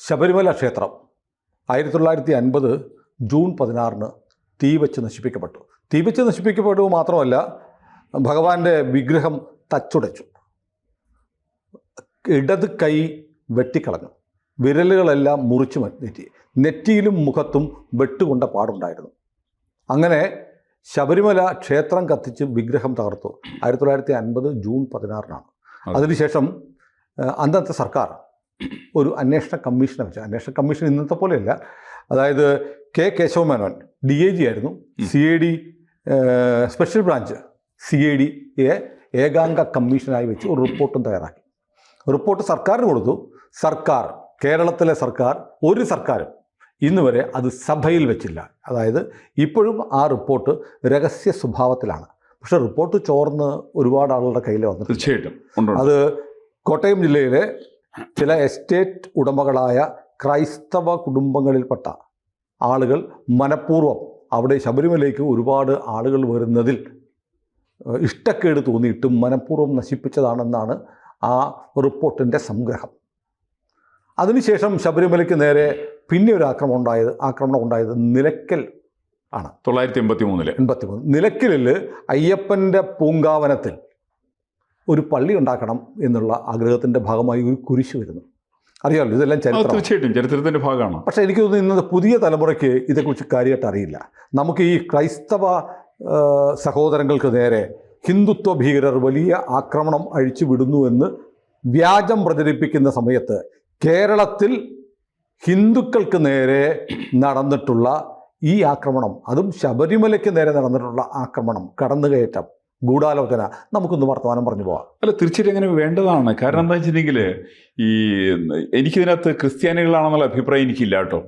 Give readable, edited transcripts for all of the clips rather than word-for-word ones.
ശബരിമല ക്ഷേത്രം 1950 ജൂൺ 16 തീ വെച്ച് നശിപ്പിക്കപ്പെട്ടു. തീ വെച്ച് നശിപ്പിക്കപ്പെട്ടു മാത്രമല്ല, ഭഗവാന്റെ വിഗ്രഹം തച്ചുടച്ചു, ഇടത് കൈ വെട്ടിക്കളഞ്ഞു, വിരലുകളെല്ലാം മുറിച്ചു നെറ്റി, നെറ്റിയിലും മുഖത്തും വെട്ടുകൊണ്ട പാടുണ്ടായിരുന്നു. അങ്ങനെ ശബരിമല ക്ഷേത്രം കത്തിച്ച് വിഗ്രഹം തകർത്തു. 1950 ജൂൺ 16 അതിനുശേഷം അന്നത്തെ സർക്കാർ ഒരു അന്വേഷണ കമ്മീഷനെ വെച്ചു. അന്വേഷണ കമ്മീഷൻ ഇന്നത്തെ പോലെയല്ല. അതായത് കെ കേശവമേനോൻ DIG ആയിരുന്നു. CID സ്പെഷ്യൽ ബ്രാഞ്ച് CID ഏകാംഗ കമ്മീഷനായി വെച്ച് ഒരു റിപ്പോർട്ടും തയ്യാറാക്കി. റിപ്പോർട്ട് സർക്കാരിന് കൊടുത്തു. സർക്കാർ, കേരളത്തിലെ സർക്കാർ, ഒരു സർക്കാരും ഇന്ന് വരെ അത് സഭയിൽ വെച്ചില്ല. അതായത് ഇപ്പോഴും ആ റിപ്പോർട്ട് രഹസ്യ സ്വഭാവത്തിലാണ്. പക്ഷെ റിപ്പോർട്ട് ചോർന്ന് ഒരുപാട് ആളുകളുടെ കയ്യിൽ വന്നു. തീർച്ചയായിട്ടും അത് കോട്ടയം ജില്ലയിലെ ചില എസ്റ്റേറ്റ് ഉടമകളായ ക്രൈസ്തവ കുടുംബങ്ങളിൽപ്പെട്ട ആളുകൾ മനഃപൂർവ്വം അവിടെ ശബരിമലയ്ക്ക് ഒരുപാട് ആളുകൾ വരുന്നതിൽ ഇഷ്ടക്കേട് തോന്നിയിട്ടും മനഃപൂർവ്വം നശിപ്പിച്ചതാണെന്നാണ് ആ റിപ്പോർട്ടിൻ്റെ സംഗ്രഹം. അതിനുശേഷം ശബരിമലയ്ക്ക് നേരെ പിന്നെ ഒരു ആക്രമണം ഉണ്ടായത് നിലയ്ക്കൽ ആണ്. 1983 നിലയ്ക്കലിൽ അയ്യപ്പൻ്റെ പൂങ്കാവനത്തിൽ ഒരു പള്ളി ഉണ്ടാക്കണം എന്നുള്ള ആഗ്രഹത്തിൻ്റെ ഭാഗമായി ഒരു കുരിശ് വരുന്നു. അറിയാമല്ലോ, ഇതെല്ലാം ചരിത്രം. തീർച്ചയായിട്ടും ചരിത്രത്തിൻ്റെ ഭാഗമാണ്. പക്ഷേ എനിക്ക് തോന്നുന്നു ഇന്നത്തെ പുതിയ തലമുറയ്ക്ക് ഇതേക്കുറിച്ച് കാര്യമായിട്ട് അറിയില്ല. നമുക്ക് ഈ ക്രൈസ്തവ സഹോദരങ്ങൾക്ക് നേരെ ഹിന്ദുത്വ ഭീകരർ വലിയ ആക്രമണം അഴിച്ചു വിടുന്നുവെന്ന് വ്യാജം പ്രചരിപ്പിക്കുന്ന സമയത്ത് കേരളത്തിൽ ഹിന്ദുക്കൾക്ക് നേരെ നടന്നിട്ടുള്ള ഈ ആക്രമണം, അതും ശബരിമലയ്ക്ക് നേരെ നടന്നിട്ടുള്ള ആക്രമണം, കടന്നുകയറ്റം, ഗൂഢാലോചന, നമുക്കൊന്ന് വർത്തമാനം പറഞ്ഞു പോവാം. അല്ല, തീർച്ചയായിട്ടും അങ്ങനെ വേണ്ടതാണ്. കാരണം എന്താ വെച്ചിട്ടുണ്ടെങ്കിൽ എനിക്കിതിനകത്ത് ക്രിസ്ത്യാനികളാണെന്നുള്ള അഭിപ്രായം എനിക്കില്ല കേട്ടോ.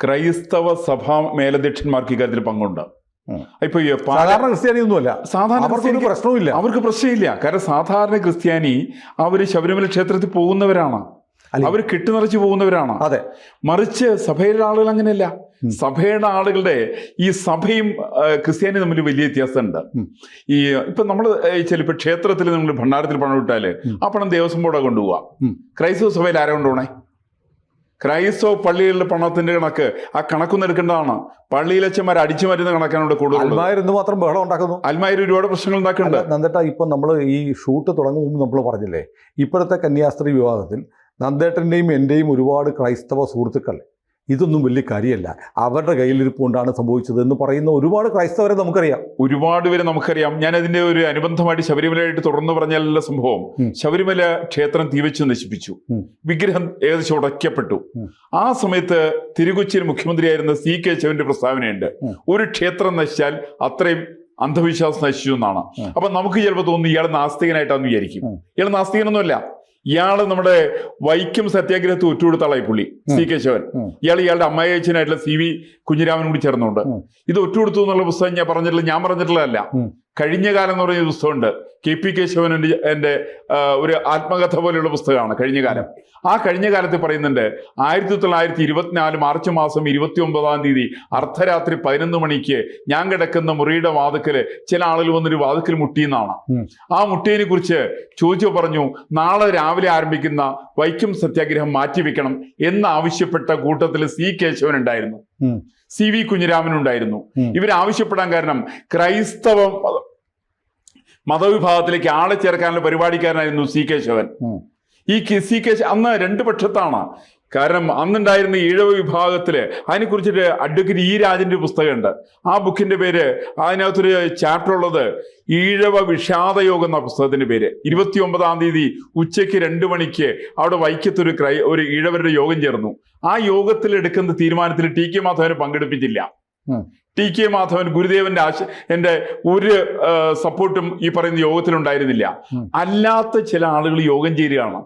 ക്രൈസ്തവ സഭാ മേലധ്യക്ഷന്മാർക്ക് ഇക്കാര്യത്തിൽ പങ്കുണ്ട്. ഇപ്പൊ സാധാരണ ക്രിസ്ത്യാനിയൊന്നുമല്ല, സാധാരണ പ്രശ്നവുമില്ല, അവർക്ക് പ്രശ്നമില്ല. കാരണം സാധാരണ ക്രിസ്ത്യാനി അവർ ശബരിമല ക്ഷേത്രത്തിൽ പോകുന്നവരാണ്, അവർ കെട്ടുനിറച്ച് പോകുന്നവരാണ്. അതെ. മറിച്ച് സഭയുടെ ആളുകൾ അങ്ങനെയല്ല. സഭയുടെ ആളുകളുടെ ഈ സഭയും ക്രിസ്ത്യാനിയും തമ്മിൽ വലിയ വ്യത്യാസമുണ്ട്. ഇപ്പൊ നമ്മൾ ചിലപ്പോൾ ക്ഷേത്രത്തിൽ നമ്മൾ ഭണ്ഡാരത്തിൽ പണം ഇട്ടാല് ആ പണം ദേവസ്വം ബോർഡാണ് കൊണ്ടുപോവാ. ക്രൈസ്തവ സഭയിൽ ആരാ കൊണ്ടുപോണേ? ക്രൈസ്തവ പള്ളികളിലെ പണത്തിന്റെ കണക്ക് ആ കണക്കൊന്നും എടുക്കേണ്ടതാണ്. പള്ളിയിലച്ചന്മാർ അടിച്ചു മാറ്റുന്ന കണക്കാണ് കൂടുതൽ. അൽമായർ മാത്രം ബഹളം ഉണ്ടാക്കുന്നു. അൽമായർ ഒരുപാട് പ്രശ്നങ്ങൾ ഉണ്ടാക്കുന്നുണ്ട്. നന്ദേട്ട, ഇപ്പൊ നമ്മൾ ഈ ഷൂട്ട് തുടങ്ങും മുമ്പ് നമ്മൾ പറഞ്ഞില്ലേ, ഇപ്പോഴത്തെ കന്യാസ്ത്രീ വിവാദത്തിൽ നന്ദേട്ടൻ്റെയും എൻ്റെയും ഒരുപാട് ക്രൈസ്തവ സുഹൃത്തുക്കൾ ഇതൊന്നും വലിയ കാര്യമല്ല, അവരുടെ കയ്യിലിരിപ്പ് കൊണ്ടാണ് സംഭവിച്ചത് എന്ന് പറയുന്ന ഒരുപാട് ക്രൈസ്തവരെ നമുക്കറിയാം. ഒരുപാട് പേരെ നമുക്കറിയാം. ഞാൻ അതിന്റെ ഒരു അനുബന്ധമായിട്ട് ശബരിമലയായിട്ട് തുടർന്ന് പറഞ്ഞല്ല സംഭവം. ശബരിമല ക്ഷേത്രം തീവച്ച് നശിപ്പിച്ചു, വിഗ്രഹം ഏകദേശം ഉടയ്ക്കപ്പെട്ടു. ആ സമയത്ത് തിരുക്കൊച്ചിയിൽ മുഖ്യമന്ത്രിയായിരുന്ന C കേശവന്റെ പ്രസ്താവനയുണ്ട്, ഒരു ക്ഷേത്രം നശിച്ചാൽ അത്രയും അന്ധവിശ്വാസം നശിച്ചു എന്നാണ്. അപ്പൊ നമുക്ക് ചിലപ്പോൾ തോന്നുന്നു ഇയാൾ നാസ്തികനായിട്ടാന്ന് വിചാരിക്കും. ഇയാൾ നാസ്തികനൊന്നുമല്ല. ഇയാള് നമ്മുടെ വൈക്കം സത്യാഗ്രഹത്തിൽ ഒറ്റുകൊടുത്ത ആളായി പുള്ളി C കേശവൻ. ഇയാളുടെ അമ്മായി അച്ഛനായിട്ടുള്ള CV കുഞ്ഞിരാമനും കൂടി ചേർന്നുണ്ട്. ഇത് ഒറ്റുകൊടുത്തു എന്നുള്ള പുസ്തകം ഞാൻ പറഞ്ഞിട്ടുള്ളതല്ല. കഴിഞ്ഞ കാലം എന്ന് പറയുന്ന പുസ്തകമുണ്ട്, KP കേശവൻ എൻ്റെ ഒരു ആത്മകഥ പോലെയുള്ള പുസ്തകമാണ് കഴിഞ്ഞ കാലം. ആ കഴിഞ്ഞ കാലത്ത് പറയുന്നുണ്ട് 1924 മാർച്ച് മാസം 29 അർദ്ധരാത്രി 11 മണിക്ക് ഞാൻ കിടക്കുന്ന മുറിയുടെ വാതിക്കല് ചില ആളുകൾ വന്നൊരു വാതിക്കൽ മുട്ടിയെന്നാണ്. ആ മുട്ടിയതിനെ കുറിച്ച് ചോദിച്ചു പറഞ്ഞു, നാളെ രാവിലെ ആരംഭിക്കുന്ന വൈക്കം സത്യാഗ്രഹം മാറ്റിവെക്കണം എന്നാവശ്യപ്പെട്ട കൂട്ടത്തിൽ C കേശവൻ ഉണ്ടായിരുന്നു, CV കുഞ്ഞിരാമനുണ്ടായിരുന്നു. ഇവരാവശ്യപ്പെടാൻ കാരണം ക്രൈസ്തവ മതവിഭാഗത്തിലേക്ക് ആളെ ചേർക്കാനുള്ള പരിപാടിക്കാരനായിരുന്നു C കേശവൻ. ഈ C കേശവൻ അന്ന് രണ്ട് പക്ഷത്താണ്. കാരണം അന്നുണ്ടായിരുന്ന ഈഴവ വിഭാഗത്തില് അതിനെക്കുറിച്ചിട്ട് അഡ്വക്കേറ്റ് E രാജന്റെ പുസ്തകമുണ്ട്. ആ ബുക്കിന്റെ പേര്, അതിനകത്തൊരു ചാപ്റ്റർ ഉള്ളത് ഈഴവ വിഷാദയോഗം എന്ന പുസ്തകത്തിന്റെ പേര്. 29 ഉച്ചയ്ക്ക് 2 മണിക്ക് അവിടെ വൈക്കത്തൊരു ഒരു ഈഴവരുടെ യോഗം ചേർന്നു. ആ യോഗത്തിൽ എടുക്കുന്ന തീരുമാനത്തിൽ TK മാധവനെ പങ്കെടുപ്പിച്ചില്ല. TK മാധവൻ, ഗുരുദേവന്റെ എന്റെ ഒരു സപ്പോർട്ടും ഈ പറയുന്ന യോഗത്തിലുണ്ടായിരുന്നില്ല. അല്ലാത്ത ചില ആളുകൾ യോഗം ചേരുകയാണ്.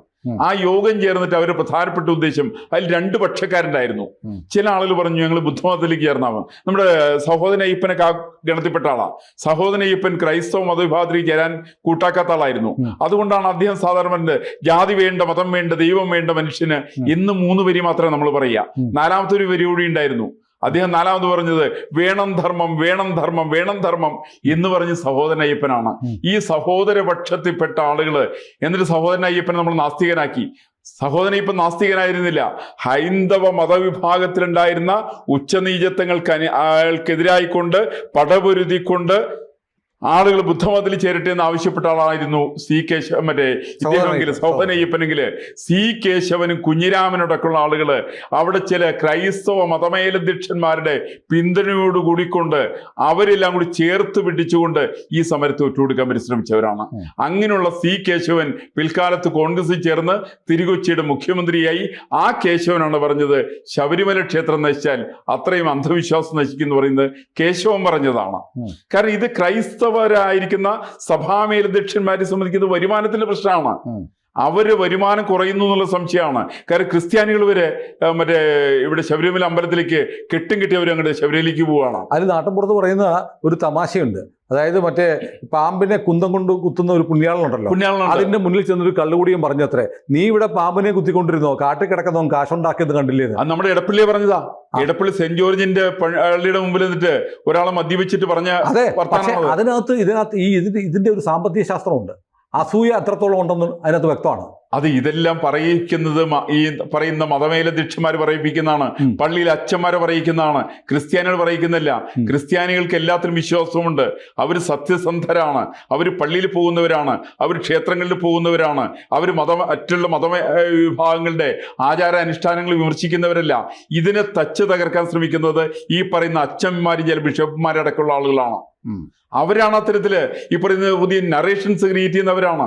ആ യോഗം ചേർന്നിട്ട് അവരുടെ പ്രധാനപ്പെട്ട ഉദ്ദേശം, അതിൽ 2 പക്ഷക്കാരുണ്ടായിരുന്നു. ചില ആളുകൾ പറഞ്ഞു ഞങ്ങൾ ബുദ്ധമതത്തിലേക്ക് ചേർന്നാവും. നമ്മുടെ സഹോദരൻ അയ്യപ്പനൊക്കെ ആ ഗണത്തിൽപ്പെട്ട ആളാണ്. സഹോദരൻ അയ്യപ്പൻ ക്രൈസ്തവ മതവിഭാഗത്തിലേക്ക് ചേരാൻ കൂട്ടാക്കാത്ത ആളായിരുന്നു. അതുകൊണ്ടാണ് അദ്ദേഹം സാധാരണ പറഞ്ഞത്, ജാതി വേണ്ട, മതം വേണ്ട, ദൈവം വേണ്ട മനുഷ്യന് എന്ന് 3 വരി മാത്രമേ നമ്മൾ പറയുക. 4ാമത്തെ ഒരു വരി കൂടി ഉണ്ടായിരുന്നു. അദ്ദേഹം 4ാമത് പറഞ്ഞത് വേണം ധർമ്മം, വേണം ധർമ്മം, വേണം ധർമ്മം എന്ന് പറഞ്ഞ് സഹോദരൻ അയ്യപ്പനാണ്. ഈ സഹോദരപക്ഷത്തിൽപ്പെട്ട ആളുകള് എന്നിട്ട് സഹോദരൻ അയ്യപ്പനെ നമ്മൾ നാസ്തികനാക്കി. സഹോദരൻ ഇപ്പം നാസ്തികനായിരുന്നില്ല. ഹൈന്ദവ മതവിഭാഗത്തിലുണ്ടായിരുന്ന ഉച്ചനീചത്വങ്ങൾക്ക് അയാൾക്കെതിരായിക്കൊണ്ട് പടപൊരുതിക്കൊണ്ട് ആളുകൾ ബുദ്ധമതത്തിൽ ചേരട്ടെ എന്ന് ആവശ്യപ്പെട്ട ആളായിരുന്നു സി കേശവൻ. സഹോദരൻ അയ്യപ്പനെങ്കില് സി കേശവനും കുഞ്ഞിരാമനോടൊക്കെയുള്ള ആളുകള് അവിടെ ചില ക്രൈസ്തവ മതമേലധ്യക്ഷന്മാരുടെ പിന്തുണയോട് കൂടിക്കൊണ്ട് അവരെല്ലാം കൂടി ചേർത്ത് പിടിച്ചുകൊണ്ട് ഈ സമരത്തെ ഒറ്റുകൊടുക്കാൻ പരിശ്രമിച്ചവരാണ്. അങ്ങനെയുള്ള സി കേശവൻ പിൽക്കാലത്ത് കോൺഗ്രസിൽ ചേർന്ന് തിരുകൊച്ചിയുടെ മുഖ്യമന്ത്രിയായി. ആ കേശവനാണ് പറഞ്ഞത് ശബരിമല ക്ഷേത്രം നശിച്ചാൽ അത്രയും അന്ധവിശ്വാസം നശിക്കുന്നു പറയുന്നത് കേശവൻ പറഞ്ഞതാണ്. കാരണം ഇത് ക്രൈസ്തവരായിരിക്കുന്ന സഭാമേലധ്യക്ഷന്മാരെ സംബന്ധിക്കുന്നത് വരുമാനത്തിന്റെ പ്രശ്നമാണ്. അവര് വരുമാനം കുറയുന്നു എന്നുള്ള സംശയമാണ്. കാരണം ക്രിസ്ത്യാനികൾ വരെ ഇവിടെ ശബരിമല അമ്പലത്തിലേക്ക് കെട്ടും കെട്ടി അവർ അങ്ങോട്ട് ശബരിമലയ്ക്ക് പോവുകയാണ്. അതിൽ നാട്ടിൻപുറത്ത് പറയുന്ന ഒരു തമാശയുണ്ട്. അതായത് പാമ്പിനെ കുന്തം കൊണ്ട് കുത്തുന്ന ഒരു പുണ്യാളനുണ്ടല്ലോ, അതിന്റെ മുന്നിൽ ചെന്നൊരു കള്ളുകൂടിയും പറഞ്ഞത്രേ, നീ ഇവിടെ പാമ്പിനെ കുത്തിക്കൊണ്ടിരുന്നോ, കാട്ടിൽ കിടക്കുന്നോ കാശുണ്ടാക്കിയത് കണ്ടില്ലേ? അത് നമ്മുടെ ഇടപ്പള്ളി പറഞ്ഞതാ. ഇടപ്പള്ളി സെന്റ് ജോർജിന്റെ പള്ളിയുടെ മുമ്പിൽ നിന്നിട്ട് ഒരാളെ മദ്യപിച്ചിട്ട് പറഞ്ഞ. അതെ, പക്ഷെ ഇതിനകത്ത് ഇതിന്റെ ഒരു സാമ്പത്തിക ശാസ്ത്രമുണ്ട്. അസൂയ എത്രത്തോളം ഉണ്ടെന്ന് അതിനകത്ത് വ്യക്തമാണ്. അത് ഇതെല്ലാം പറയിക്കുന്നത് ഈ പറയുന്ന മതമേലധ്യക്ഷന്മാർ പറയിപ്പിക്കുന്നതാണ്. പള്ളിയിൽ അച്ഛന്മാരെ പറയിക്കുന്നതാണ്. ക്രിസ്ത്യാനികൾ പറയിക്കുന്നില്ല. ക്രിസ്ത്യാനികൾക്ക് എല്ലാത്തിനും വിശ്വാസമുണ്ട്. അവർ സത്യസന്ധരാണ്. അവർ പള്ളിയിൽ പോകുന്നവരാണ്. അവർ ക്ഷേത്രങ്ങളിൽ പോകുന്നവരാണ്. അവർ മറ്റുള്ള വിഭാഗങ്ങളുടെ ആചാരാനുഷ്ഠാനങ്ങൾ വിമർശിക്കുന്നവരല്ല. ഇതിനെ തച്ച് തകർക്കാൻ ശ്രമിക്കുന്നത് ഈ പറയുന്ന അച്ഛന്മാരും ചില ബിഷപ്പുമാരടക്കമുള്ള ആളുകളാണ്. അവരാണ് അത്തരത്തില് ഈ പറയുന്ന പുതിയ നറേഷൻസ് ക്രിയേറ്റ് ചെയ്യുന്നവരാണ്.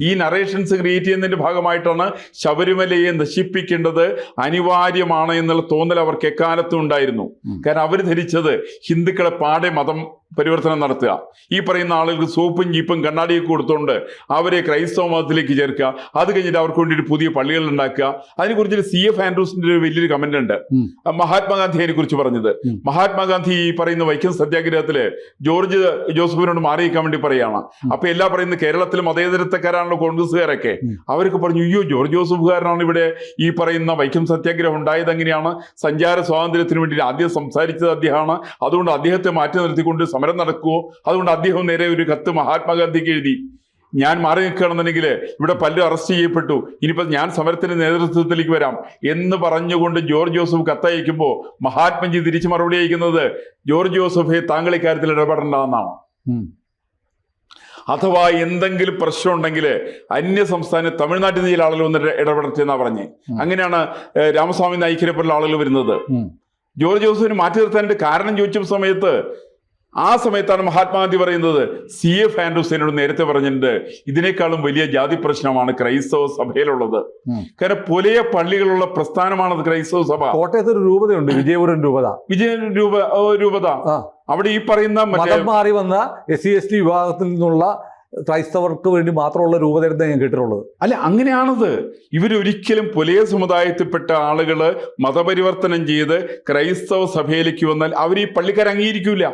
ഈ നറേഷൻസ് ക്രിയേറ്റ് ചെയ്യുന്നതിന്റെ ഭാഗമായിട്ടാണ് ശബരിമലയെ നശിപ്പിക്കേണ്ടത് അനിവാര്യമാണ് എന്നുള്ള തോന്നൽ അവർക്ക് എക്കാലത്തും ഉണ്ടായിരുന്നു. കാരണം അവർ ധരിച്ചത് ഹിന്ദുക്കളെ പാടെ മതം പരിവർത്തനം നടത്തുക, ഈ പറയുന്ന ആളുകൾക്ക് സോപ്പും ജീപ്പും കണ്ണാടിയൊക്കെ കൊടുത്തുകൊണ്ട് അവരെ ക്രൈസ്തവ മതത്തിലേക്ക് ചേർക്കുക, അത് കഴിഞ്ഞിട്ട് അവർക്ക് വേണ്ടി പുതിയ പള്ളികൾ ഉണ്ടാക്കുക. അതിനെക്കുറിച്ച് CF ആൻഡ്രൂസിന്റെ ഒരു വലിയൊരു കമന്റ് ഉണ്ട്. മഹാത്മാഗാന്ധി അതിനെ കുറിച്ച് പറഞ്ഞത്. മഹാത്മാഗാന്ധി ഈ പറയുന്ന വൈക്കം സത്യാഗ്രഹത്തില് ജോർജ് ജോസഫിനോട് മാറിയിരിക്കാൻ വേണ്ടി പറയാണ്. അപ്പൊ എല്ലാം പറയുന്നത് കേരളത്തിൽ മതേതരത്വക്കാരാണല്ലോ കോൺഗ്രസ്സുകാരൊക്കെ. അവർക്ക് പറഞ്ഞു, അയ്യോ ജോർജ് ജോസഫുകാരനാണ് ഇവിടെ ഈ പറയുന്ന വൈക്കം സത്യാഗ്രഹം ഉണ്ടായത്. എങ്ങനെയാണ്? സഞ്ചാര സ്വാതന്ത്ര്യത്തിന് വേണ്ടി ആദ്യം സംസാരിച്ചത് അദ്ദേഹമാണ്. അതുകൊണ്ട് അദ്ദേഹത്തെ മാറ്റി നിർത്തിക്കൊണ്ട് സമരം നടക്കുവോ? അതുകൊണ്ട് അദ്ദേഹം നേരെ ഒരു കത്ത് മഹാത്മാഗാന്ധിക്ക് എഴുതി, ഞാൻ മാറി നിൽക്കുകയാണെന്നുണ്ടെങ്കിൽ ഇവിടെ പലരും അറസ്റ്റ് ചെയ്യപ്പെട്ടു, ഇനിയിപ്പോൾ ഞാൻ സമരത്തിന്റെ നേതൃത്വത്തിലേക്ക് വരാം എന്ന് പറഞ്ഞുകൊണ്ട് ജോർജ് ജോസഫ് കത്തയക്കുമ്പോൾ മഹാത്മജി തിരിച്ചു മറുപടി അയക്കുന്നത്, ജോർജ് ജോസഫെ താങ്കൾ ഇക്കാര്യത്തിൽ ഇടപെടേണ്ടതെന്നാണ്. അഥവാ എന്തെങ്കിലും പ്രശ്നം ഉണ്ടെങ്കിൽ അന്യ സംസ്ഥാന തമിഴ്നാട്ടിൽ നിന്ന് ചില ആളുകൾ വന്നിട്ട് ഇടപെടട്ടെ എന്നാ പറഞ്ഞേ. അങ്ങനെയാണ് രാമസ്വാമി നായിക്കരെ പോലുള്ള ആളുകൾ വരുന്നത്. ജോർജ് ജോസഫിന് മാറ്റി നിർത്താനായിട്ട് കാരണം ചോദിച്ച സമയത്ത് ആ സമയത്താണ് മഹാത്മാഗാന്ധി പറയുന്നത്, CF ആൻഡ്രൂസിനോട് നേരത്തെ പറഞ്ഞിട്ടുണ്ട്, ഇതിനേക്കാളും വലിയ ജാതി പ്രശ്നമാണ് ക്രൈസ്തവ സഭയിലുള്ളത്. കാരണം പുലയ പള്ളികളുള്ള പ്രസ്ഥാനമാണത് ക്രൈസ്തവ സഭ. കോട്ടയത്ത് ഒരു രൂപതയുണ്ട്, വിജയപുരം രൂപത. അവിടെ ഈ പറയുന്ന മതം മാറി വന്ന SC/ST വിഭാഗത്തിൽ നിന്നുള്ള ക്രൈസ്തവർക്ക് വേണ്ടി മാത്രമുള്ള രൂപതയായിരുന്നു ഞാൻ കേട്ടിട്ടുള്ളത്. അല്ല, അങ്ങനെയാണത്. ഇവരൊരിക്കലും പുലയ സമുദായത്തിൽപ്പെട്ട ആളുകള് മതപരിവർത്തനം ചെയ്ത് ക്രൈസ്തവ സഭയിലേക്ക് വന്നാൽ അവർ ഈ പള്ളിക്കാർ അംഗീകരിക്കില്ല.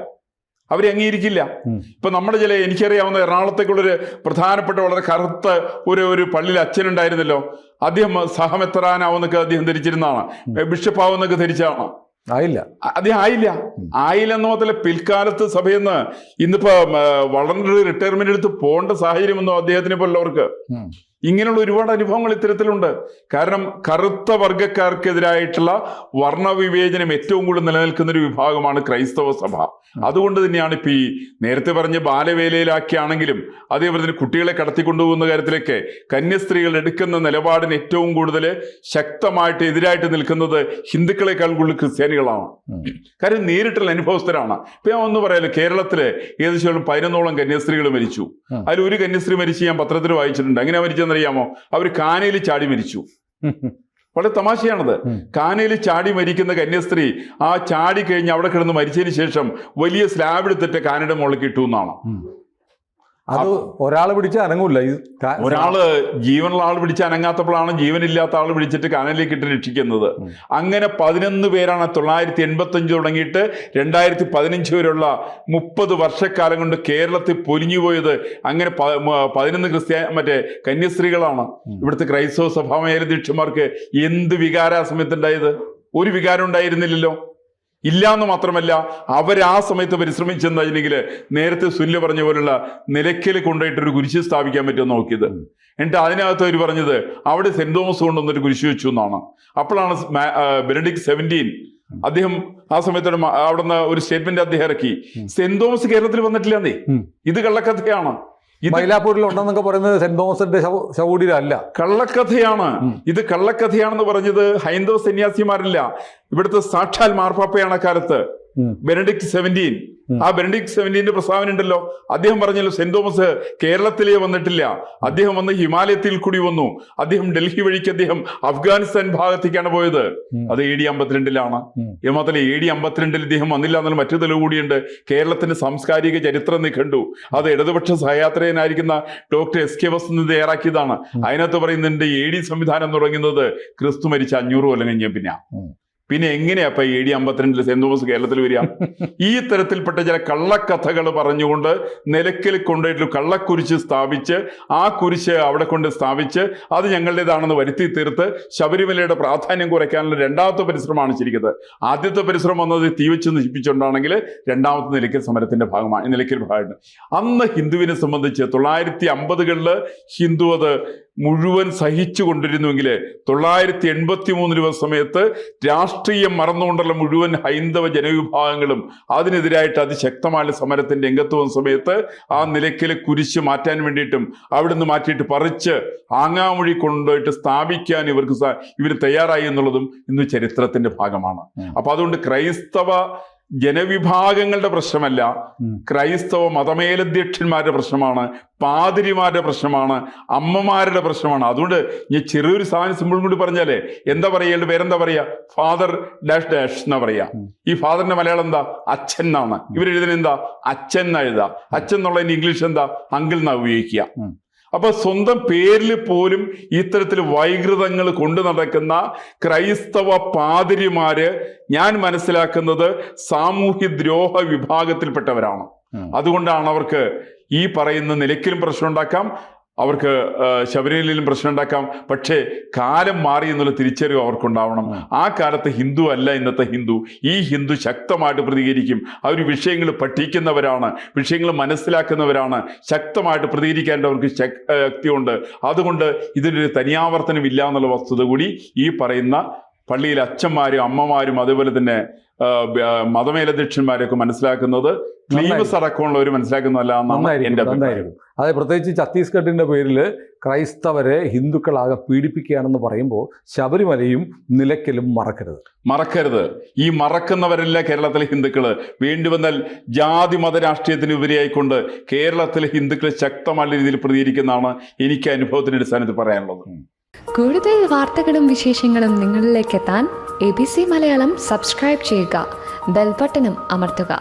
ഇപ്പൊ നമ്മുടെ എനിക്കറിയാവുന്ന എറണാകുളത്തേക്കുള്ളൊരു പ്രധാനപ്പെട്ട വളരെ കറുത്ത ഒരു പള്ളിയിൽ അച്ഛനുണ്ടായിരുന്നല്ലോ. അദ്ദേഹം സഹമെത്രാനാവുന്നൊക്കെ അദ്ദേഹം ധരിച്ചിരുന്നതാണ്, ബിഷപ്പാവുന്നൊക്കെ ധരിച്ചതാണ്. അദ്ദേഹം ആയില്ലെന്ന് മാത്രമല്ല, പിൽക്കാലത്ത് സഭയെന്ന് ഇന്നിപ്പോ വളരെ റിട്ടയർമെന്റ് എടുത്ത് പോകേണ്ട സാഹചര്യമൊന്നും അദ്ദേഹത്തിനെ പോലുള്ളവർക്ക്. ഇങ്ങനെയുള്ള ഒരുപാട് അനുഭവങ്ങൾ ഇത്തരത്തിലുണ്ട്. കാരണം കറുത്ത വർഗക്കാർക്കെതിരായിട്ടുള്ള വർണ്ണവിവേചനം ഏറ്റവും കൂടുതൽ നിലനിൽക്കുന്ന ഒരു വിഭാഗമാണ് ക്രൈസ്തവ സഭ. അതുകൊണ്ട് തന്നെയാണ് ഇപ്പൊ ഈ നേരത്തെ പറഞ്ഞ ബാലവേലയിലാക്കിയാണെങ്കിലും അതേപോലെ തന്നെ കുട്ടികളെ കടത്തിക്കൊണ്ടുപോകുന്ന കാര്യത്തിലേക്ക് കന്യസ്ത്രീകൾ എടുക്കുന്ന നിലപാടിന് ഏറ്റവും കൂടുതൽ ശക്തമായിട്ട് എതിരായിട്ട് നിൽക്കുന്നത് ഹിന്ദുക്കളെക്കാൾ കൂടുതൽ ക്രിസ്ത്യാനികളാണ്. കാര്യം നേരിട്ടുള്ള അനുഭവസ്ഥരാണ്. ഇപ്പൊ ഞാൻ ഒന്ന് പറയാലോ, കേരളത്തില് ഏകദേശം 11ഓളം കന്യാസ്ത്രീകൾ മരിച്ചു. അതിൽ ഒരു കന്യാസ്ത്രീ മരിച്ച് ഞാൻ പത്രത്തിൽ വായിച്ചിട്ടുണ്ട്. എങ്ങനെ മരിച്ചെന്നറിയാമോ? അവർ കാനയിൽ ചാടി മരിച്ചു. വളരെ തമാശയാണത്. കാനയിൽ ചാടി മരിക്കുന്ന കന്യാസ്ത്രീ ആ ചാടി കഴിഞ്ഞ് അവിടെ കിടന്ന് മരിച്ചതിന് ശേഷം വലിയ സ്ലാബ് എടുത്തിട്ട് കാനയുടെ മുകളിൽ ഇട്ടു എന്നാണ്. അത് ഒരാളെ പിടിച്ച് അനങ്ങൂല. ഒരാള് ജീവനുള്ള ആൾ പിടിച്ച് അനങ്ങാത്തപ്പോഴാണ് ജീവനില്ലാത്ത ആൾ പിടിച്ചിട്ട് കാനലിലേക്ക് ഇട്ട് രക്ഷിക്കുന്നത്. അങ്ങനെ 11 പേരാണ് 985 തുടങ്ങിയിട്ട് 2015 വരെയുള്ള 30 വർഷക്കാലം കൊണ്ട് കേരളത്തിൽ പൊലിഞ്ഞുപോയത്. അങ്ങനെ 11 കന്യാസ്ത്രീകളാണ്. ഇവിടുത്തെ ക്രൈസ്തവ സഭാ മേലധ്യക്ഷന്മാർക്ക് എന്ത് വികാര സമയത്തുണ്ടായത്? ഒരു വികാരം ഉണ്ടായിരുന്നില്ലല്ലോ. ഇല്ല എന്ന് മാത്രമല്ല, അവർ ആ സമയത്ത് പരിശ്രമിച്ചെന്നുണ്ടെങ്കിൽ നേരത്തെ സുനിൽ പറഞ്ഞ പോലുള്ള നിലയ്ക്കൽ കൊണ്ടുപോയിട്ടൊരു കുരിശ് സ്ഥാപിക്കാൻ പറ്റുമെന്ന് നോക്കിയത്. എന്നിട്ട് അതിനകത്ത് അവർ പറഞ്ഞത് അവിടെ സെന്റ് തോമസ് കൊണ്ടുവന്നൊരു കുരിശ് വെച്ചു എന്നാണ്. അപ്പോഴാണ് ബെനഡിക്ട് 17 അദ്ദേഹം ആ സമയത്ത് അവിടുന്ന് ഒരു സ്റ്റേറ്റ്മെന്റ് അദ്ദേഹം ഇറക്കി, സെന്റ് തോമസ് കേരളത്തിൽ വന്നിട്ടില്ലെന്നേ, ഇത് കള്ളക്കഥയാണ്. മൈലാപ്പൂരിൽ ഉണ്ടെന്നൊക്കെ പറയുന്നത് സെന്റ് തോമസിന്റെ ശവകുടീരമല്ല, കള്ളക്കഥയാണ്. ഇത് കള്ളക്കഥയാണെന്ന് പറഞ്ഞത് ഹൈന്ദവ സന്യാസിമാരല്ല, ഇവിടുത്തെ സാക്ഷാൽ മാർപ്പാപ്പയാണ് കാലത്ത് ബെനഡിക്ട് 17. ആ ബെനഡിക്ട് 17 പ്രസ്താവന ഉണ്ടല്ലോ, അദ്ദേഹം പറഞ്ഞല്ലോ സെന്റ് തോമസ് കേരളത്തിലേ വന്നിട്ടില്ല, അദ്ദേഹം വന്ന് ഹിമാലയത്തിൽ കൂടി വന്നു, അദ്ദേഹം ഡൽഹി വഴിക്ക് അദ്ദേഹം അഫ്ഗാനിസ്ഥാൻ ഭാഗത്തേക്കാണ് പോയത്. അത് AD 52 മാത്രമല്ല AD 52 ഇദ്ദേഹം വന്നില്ല എന്നുള്ള മറ്റു തെളിവ് കൂടിയുണ്ട്. കേരളത്തിന്റെ സാംസ്കാരിക ചരിത്രം കണ്ടു, അത് ഇടതുപക്ഷ സഹയാത്രികനായിരിക്കുന്ന ഡോക്ടർ SK വസന്ത് തയ്യാറാക്കിയതാണ്. അതിനകത്ത് പറയുന്നുണ്ട് AD സംവിധാനം തുടങ്ങുന്നത് ക്രിസ്തു മരിച്ച 500 കൊല്ലം കഴിഞ്ഞ പിന്നെ എങ്ങനെയാ അപ്പൊ AD 52 സെന്റ് തോമസ് കേരളത്തിൽ വരിക? ഈ തരത്തിൽപ്പെട്ട ചില കള്ളക്കഥകൾ പറഞ്ഞുകൊണ്ട് നിലയ്ക്കൽ കൊണ്ടുപോയിട്ട് കള്ളക്കുരിശ് സ്ഥാപിച്ച് ആ കുരിശ് അവിടെ കൊണ്ട് സ്ഥാപിച്ച് അത് ഞങ്ങളുടേതാണെന്ന് വരുത്തി തീർത്ത് ശബരിമലയുടെ പ്രാധാന്യം കുറയ്ക്കാനുള്ള രണ്ടാമത്തെ പരിശ്രമമാണ് ശരിക്കുന്നത്. ആദ്യത്തെ പരിശ്രമം വന്നത് തീവച്ച് നശിപ്പിച്ചുകൊണ്ടാണെങ്കിൽ രണ്ടാമത്തെ നിലയ്ക്കൽ സമരത്തിന്റെ ഭാഗമാണ് നിലയ്ക്കൽ ഭാഗമാണ്. അന്ന് ഹിന്ദുവിനെ സംബന്ധിച്ച് 1950കളിൽ ഹിന്ദു അത് മുഴുവൻ സഹിച്ചു കൊണ്ടിരുന്നുവെങ്കിൽ 983 സമയത്ത് രാഷ്ട്രീയം മറന്നുകൊണ്ടുള്ള മുഴുവൻ ഹൈന്ദവ ജനവിഭാഗങ്ങളും അതിനെതിരായിട്ട് അതിശക്തമായ സമരത്തിന്റെ രംഗത്ത് വന്ന സമയത്ത് ആ നിലയ്ക്കലെ കുരിശ് മാറ്റാൻ വേണ്ടിയിട്ടും അവിടുന്ന് മാറ്റിയിട്ട് പറിച്ച് ആങ്ങാമൊഴി കൊണ്ടുപോയിട്ട് സ്ഥാപിക്കാൻ ഇവർ തയ്യാറായി എന്നുള്ളതും ഇന്ന് ചരിത്രത്തിന്റെ ഭാഗമാണ്. അപ്പൊ അതുകൊണ്ട് ക്രൈസ്തവ ജനവിഭാഗങ്ങളുടെ പ്രശ്നമല്ല, ക്രൈസ്തവ മതമേലധ്യക്ഷന്മാരുടെ പ്രശ്നമാണ്, പാതിരിമാരുടെ പ്രശ്നമാണ്, അമ്മമാരുടെ പ്രശ്നമാണ്. അതുകൊണ്ട് ഞാൻ ചെറിയൊരു സാധനം സിമ്പിൾ കൂടി പറഞ്ഞാലേ എന്താ പറയുക, പേരെന്താ പറയാ, ഫാദർ ഡാഷ് ഡാഷ് എന്നാ പറയാ. ഈ ഫാദറിന്റെ മലയാളം എന്താ? അച്ഛൻ എന്നാണ്. ഇവരെഴുതുന്നത് എന്താ? അച്ഛൻ എന്നാ എഴുതാ. അച്ഛൻ എന്നുള്ളതിന്റെ ഇംഗ്ലീഷ് എന്താ? അങ്കിൾ എന്നാ ഉപയോഗിക്കുക. അപ്പൊ സ്വന്തം പേരിൽ പോലും ഇത്തരത്തിൽ വൈകൃതങ്ങൾ കൊണ്ടു നടക്കുന്ന ക്രൈസ്തവ പാതിരിമാര് ഞാൻ മനസ്സിലാക്കുന്നത് സാമൂഹ്യ ദ്രോഹ വിഭാഗത്തിൽപ്പെട്ടവരാണ്. അതുകൊണ്ടാണ് അവർക്ക് ഈ പറയുന്ന നിലയ്ക്കലും പ്രശ്നം ഉണ്ടാക്കാം, അവർക്ക് ശബരിമലയിലും പ്രശ്നം ഉണ്ടാക്കാം. പക്ഷേ കാലം മാറി എന്നുള്ള തിരിച്ചറിവ് അവർക്കുണ്ടാവണം. ആ കാലത്ത് ഹിന്ദു അല്ല ഇന്നത്തെ ഹിന്ദു. ഈ ഹിന്ദു ശക്തമായിട്ട് പ്രതികരിക്കും. അവർ വിഷയങ്ങൾ പഠിക്കുന്നവരാണ്, വിഷയങ്ങൾ മനസ്സിലാക്കുന്നവരാണ്, ശക്തമായിട്ട് പ്രതികരിക്കാൻ അവർക്ക് ശക്തിയുണ്ട്. അതുകൊണ്ട് ഇതിനൊരു തനിയാവർത്തനം ഇല്ല എന്നുള്ള വസ്തുത കൂടി ഈ പറയുന്ന പള്ളിയിലെ അച്ഛന്മാരും അമ്മമാരും അതുപോലെ തന്നെ മതമേലധ്യക്ഷന്മാരൊക്കെ മനസ്സിലാക്കുന്നത് ക്ലീമസ് അടക്കമുള്ളവർ മനസ്സിലാക്കുന്നതല്ല എന്നാണ് എൻ്റെ അഭിപ്രായം. അതായത് പ്രത്യേകിച്ച് ഛത്തീസ്ഗഡിന്റെ പേരിൽ ക്രൈസ്തവരെ ഹിന്ദുക്കളാകെ പീഡിപ്പിക്കുകയാണെന്ന് പറയുമ്പോൾ ശബരിമലയും നിലയ്ക്കലും മറക്കരുത്. ഈ മറക്കുന്നവരല്ല കേരളത്തിലെ ഹിന്ദുക്കള്. വേണ്ടിവന്നാൽ ജാതി മത രാഷ്ട്രീയത്തിന് ഉപരിയായിക്കൊണ്ട് കേരളത്തിലെ ഹിന്ദുക്കൾ ശക്തമായ രീതിയിൽ പ്രതികരിക്കുന്നതാണ് എനിക്ക് അനുഭവത്തിന്റെ അടിസ്ഥാനത്തിൽ പറയാനുള്ളത്. കൂടുതൽ വാർത്തകളും വിശേഷങ്ങളും നിങ്ങളിലേക്ക് എത്താൻ ABC മലയാളം സബ്സ്ക്രൈബ് ചെയ്യുക, ബെൽ ബട്ടണും അമർത്തുക.